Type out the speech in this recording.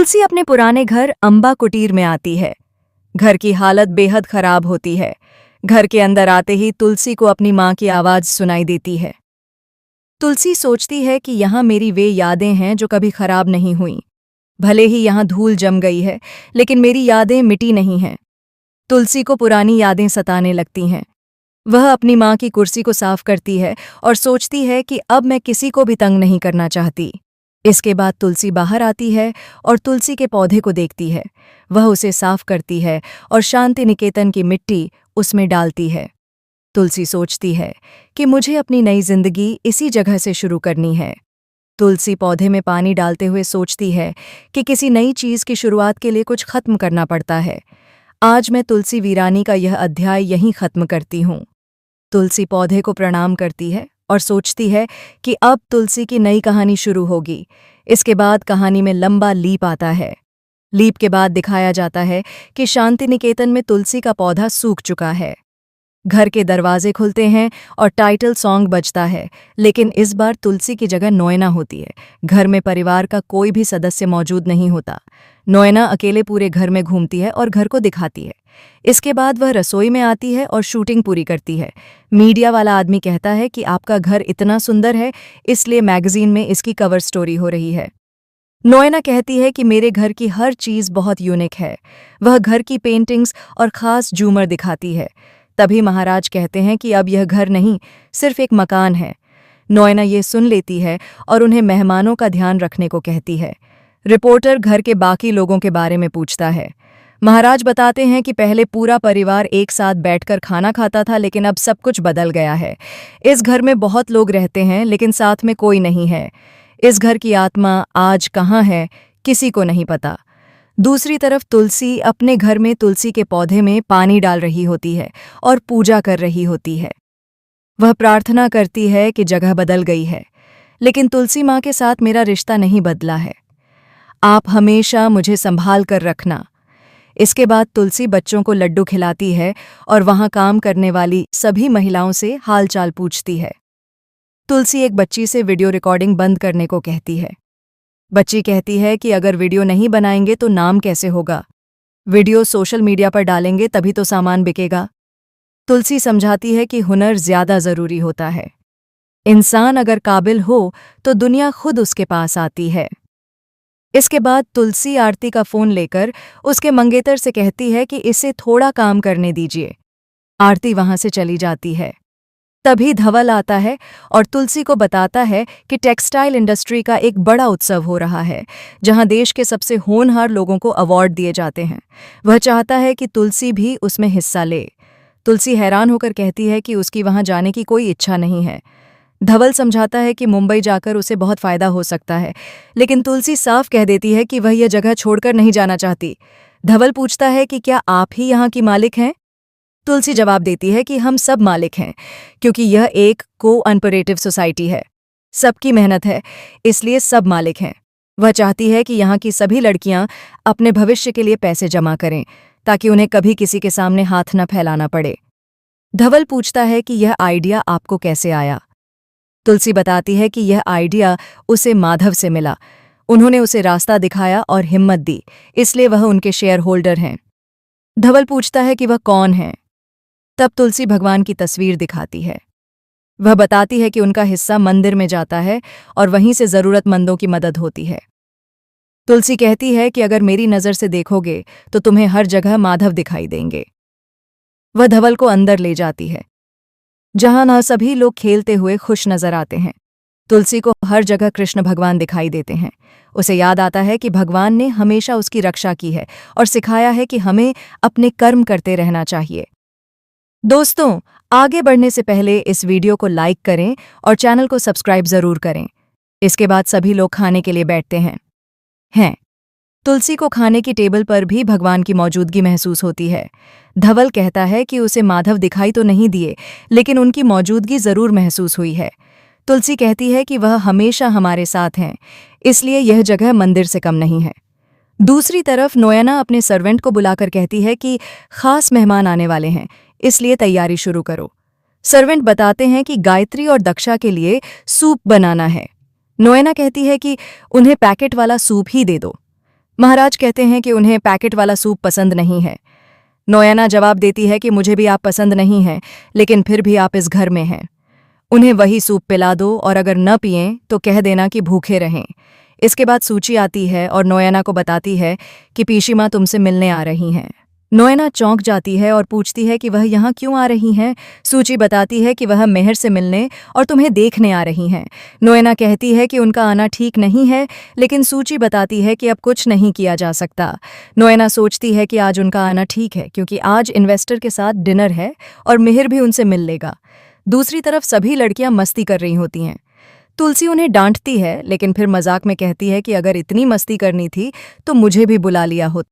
तुलसी अपने पुराने घर अंबा कुटीर में आती है। घर की हालत बेहद खराब होती है। घर के अंदर आते ही तुलसी को अपनी माँ की आवाज सुनाई देती है। तुलसी सोचती है कि यहाँ मेरी वे यादें हैं जो कभी खराब नहीं हुईं। भले ही यहाँ धूल जम गई है, लेकिन मेरी यादें मिटी नहीं हैं। तुलसी को पुरानी यादें सताने लगती हैं। वह अपनी माँ की कुर्सी को साफ करती है और सोचती है कि अब मैं किसी को भी तंग नहीं करना चाहती। इसके बाद तुलसी बाहर आती है और तुलसी के पौधे को देखती है। वह उसे साफ करती है और शांति निकेतन की मिट्टी उसमें डालती है। तुलसी सोचती है कि मुझे अपनी नई जिंदगी इसी जगह से शुरू करनी है। तुलसी पौधे में पानी डालते हुए सोचती है कि किसी नई चीज की शुरुआत के लिए कुछ खत्म करना पड़ता है। आज मैं तुलसी वीरानी का यह अध्याय यहीं खत्म करती हूँ। तुलसी पौधे को प्रणाम करती है और सोचती है कि अब तुलसी की नई कहानी शुरू होगी। इसके बाद कहानी में लंबा लीप आता है। लीप के बाद दिखाया जाता है कि शांति निकेतन में तुलसी का पौधा सूख चुका है। घर के दरवाजे खुलते हैं और टाइटल सॉन्ग बजता है, लेकिन इस बार तुलसी की जगह नोएना होती है। घर में परिवार का कोई भी सदस्य मौजूद नहीं होता। नोएना अकेले पूरे घर में घूमती है और घर को दिखाती है। इसके बाद वह रसोई में आती है और शूटिंग पूरी करती है। मीडिया वाला आदमी कहता है कि आपका घर इतना सुंदर है, इसलिए मैगजीन में इसकी कवर स्टोरी हो रही है। नोएना कहती है कि मेरे घर की हर चीज़ बहुत यूनिक है। वह घर की पेंटिंग्स और ख़ास झूमर दिखाती है। तभी महाराज कहते हैं कि अब यह घर नहीं, सिर्फ एक मकान है। नोएना ये सुन लेती है और उन्हें मेहमानों का ध्यान रखने को कहती है। रिपोर्टर घर के बाकी लोगों के बारे में पूछता है। महाराज बताते हैं कि पहले पूरा परिवार एक साथ बैठकर खाना खाता था, लेकिन अब सब कुछ बदल गया है। इस घर में बहुत लोग रहते हैं, लेकिन साथ में कोई नहीं है। इस घर की आत्मा आज कहाँ है, किसी को नहीं पता। दूसरी तरफ तुलसी अपने घर में तुलसी के पौधे में पानी डाल रही होती है और पूजा कर रही होती है। वह प्रार्थना करती है कि जगह बदल गई है, लेकिन तुलसी माँ के साथ मेरा रिश्ता नहीं बदला है। आप हमेशा मुझे संभाल कर रखना। इसके बाद तुलसी बच्चों को लड्डू खिलाती है और वहाँ काम करने वाली सभी महिलाओं से हालचाल पूछती है। तुलसी एक बच्ची से वीडियो रिकॉर्डिंग बंद करने को कहती है। बच्ची कहती है कि अगर वीडियो नहीं बनाएंगे तो नाम कैसे होगा? वीडियो सोशल मीडिया पर डालेंगे तभी तो सामान बिकेगा। तुलसी समझाती है कि हुनर ज्यादा जरूरी होता है। इंसान अगर काबिल हो तो दुनिया खुद उसके पास आती है। इसके बाद तुलसी आरती का फोन लेकर उसके मंगेतर से कहती है कि इसे थोड़ा काम करने दीजिए। आरती वहां से चली जाती है। तभी धवल आता है और तुलसी को बताता है कि टेक्सटाइल इंडस्ट्री का एक बड़ा उत्सव हो रहा है, जहां देश के सबसे होनहार लोगों को अवार्ड दिए जाते हैं। वह चाहता है कि तुलसी भी उसमें हिस्सा ले। तुलसी हैरान होकर कहती है कि उसकी वहां जाने की कोई इच्छा नहीं है। धवल समझाता है कि मुंबई जाकर उसे बहुत फायदा हो सकता है, लेकिन तुलसी साफ कह देती है कि वह यह जगह छोड़कर नहीं जाना चाहती। धवल पूछता है कि क्या आप ही यहाँ की मालिक हैं? तुलसी जवाब देती है कि हम सब मालिक हैं, क्योंकि यह एक कोऑपरेटिव सोसाइटी है। सबकी मेहनत है, इसलिए सब मालिक हैं। वह चाहती है कि यहाँ की सभी लड़कियां अपने भविष्य के लिए पैसे जमा करें, ताकि उन्हें कभी किसी के सामने हाथ न फैलाना पड़े। धवल पूछता है कि यह आइडिया आपको कैसे आया? तुलसी बताती है कि यह आइडिया उसे माधव से मिला। उन्होंने उसे रास्ता दिखाया और हिम्मत दी, इसलिए वह उनके शेयर होल्डर हैं। धवल पूछता है कि वह कौन है? तब तुलसी भगवान की तस्वीर दिखाती है। वह बताती है कि उनका हिस्सा मंदिर में जाता है और वहीं से जरूरतमंदों की मदद होती है। तुलसी कहती है कि अगर मेरी नज़र से देखोगे तो तुम्हें हर जगह माधव दिखाई देंगे। वह धवल को अंदर ले जाती है, जहां न सभी लोग खेलते हुए खुश नजर आते हैं। तुलसी को हर जगह कृष्ण भगवान दिखाई देते हैं। उसे याद आता है कि भगवान ने हमेशा उसकी रक्षा की है और सिखाया है कि हमें अपने कर्म करते रहना चाहिए। दोस्तों, आगे बढ़ने से पहले इस वीडियो को लाइक करें और चैनल को सब्सक्राइब जरूर करें। इसके बाद सभी लोग खाने के लिए बैठते हैं। तुलसी को खाने की टेबल पर भी भगवान की मौजूदगी महसूस होती है। धवल कहता है कि उसे माधव दिखाई तो नहीं दिए, लेकिन उनकी मौजूदगी जरूर महसूस हुई है। तुलसी कहती है कि वह हमेशा हमारे साथ हैं, इसलिए यह जगह मंदिर से कम नहीं है। दूसरी तरफ नोएना अपने सर्वेंट को बुलाकर कहती है कि खास मेहमान आने वाले हैं, इसलिए तैयारी शुरू करो। सर्वेंट बताते हैं कि गायत्री और दक्षा के लिए सूप बनाना है। नोएना कहती है कि उन्हें पैकेट वाला सूप ही दे दो। महाराज कहते हैं कि उन्हें पैकेट वाला सूप पसंद नहीं है। नोयना जवाब देती है कि मुझे भी आप पसंद नहीं है, लेकिन फिर भी आप इस घर में हैं। उन्हें वही सूप पिला दो और अगर न पिएं तो कह देना कि भूखे रहें। इसके बाद सूची आती है और नोयना को बताती है कि पीशीमा तुमसे मिलने आ रही हैं। नोयना चौंक जाती है और पूछती है कि वह यहाँ क्यों आ रही हैं। सूची बताती है कि वह मेहर से मिलने और तुम्हें देखने आ रही हैं। नोयना कहती है कि उनका आना ठीक नहीं है, लेकिन सूची बताती है कि अब कुछ नहीं किया जा सकता। नोयना सोचती है कि आज उनका आना ठीक है क्योंकि आज इन्वेस्टर के साथ डिनर है और मेहर भी उनसे मिल लेगा। दूसरी तरफ सभी लड़कियां मस्ती कर रही होती हैं। तुलसी उन्हें डांटती है, लेकिन फिर मजाक में कहती है कि अगर इतनी मस्ती करनी थी तो मुझे भी बुला लिया होता।